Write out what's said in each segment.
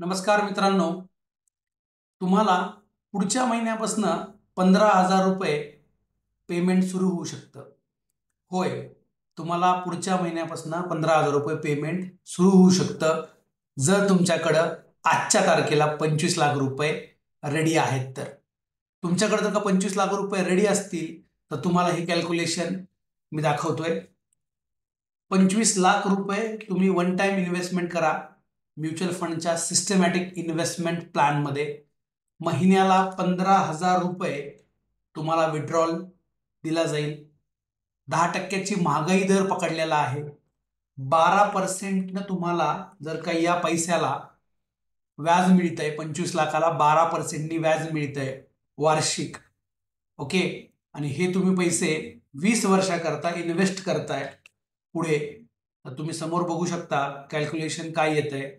नमस्कार मित्रांनो, तुम्हाला पुढच्या महिन्यापासून 15,000 रुपये पेमेंट सुरू होऊ शकतं. होय, तुम्हाला पुढच्या महिन्यापासून 15,000 रुपये पेमेंट सुरू होऊ शकतं जर तुमच्याकडं आजच्या तारखेला 25 लाख रुपये रेडी आहेत तर. तुमच्याकडे जर का 25 लाख रुपये रेडी असतील तर तुम्हाला ही कॅल्क्युलेशन मी दाखवतोय. 25 लाख रुपये तुम्ही वन टाइम इन्व्हेस्टमेंट करा म्युच्युअल फंडच्या सिस्टमॅटिक इन्व्हेस्टमेंट प्लॅनमध्ये. महिन्याला 15,000 रुपये तुम्हाला विड्रॉल दिला जाईल. 10% महागाई दर पकडलेला आहे. 12% तुम्हाला जर का या पैशाला व्याज मिळतंय, 25 लाखाला 12% व्याज मिळतंय वार्षिक. ओके, आणि हे तुम्ही पैसे 20 वर्षाकरता इन्व्हेस्ट करताय पुढे. तर तुम्ही समोर बघू शकता कॅल्क्युलेशन काय येतंय.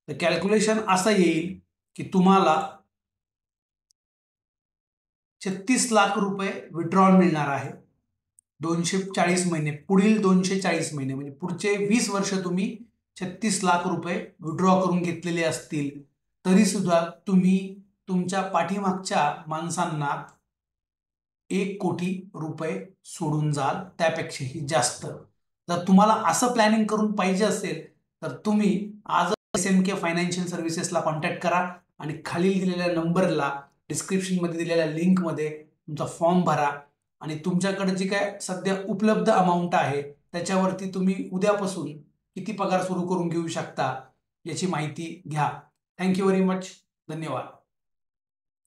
तर कॅल्क्युलेशन असं येईल की तुम्हाला 36 लाख रुपये विड्रॉल मिळणार आहे 240 महिने. पुढील 240 महिने म्हणजे पुढचे 20 वर्ष तुम्ही 36 लाख रुपये विड्रॉ करून घेतलेले असतील तरी सुद्धा तुम्ही तुमच्या पाठीमागच्या माणसांना 1 कोटी रुपये सोडून जाल, त्यापेक्षाही जास्त. जर तुम्हाला असं प्लॅनिंग करून पाहिजे असेल तर तुम्ही आज SMK फायनान्शियल सर्व्हिसेसला कॉन्टॅक्ट करा आणि खालील दिलेल्या नंबरला डिस्क्रिप्शनमध्ये दिलेल्या लिंकमध्ये तुमचा फॉर्म भरा आणि तुमच्याकडे जी काय सध्या उपलब्ध अमाऊंट आहे त्याच्यावरती तुम्ही उद्यापासून किती पगार सुरू करून घेऊ शकता याची माहिती घ्या. Thank you very much. धन्यवाद.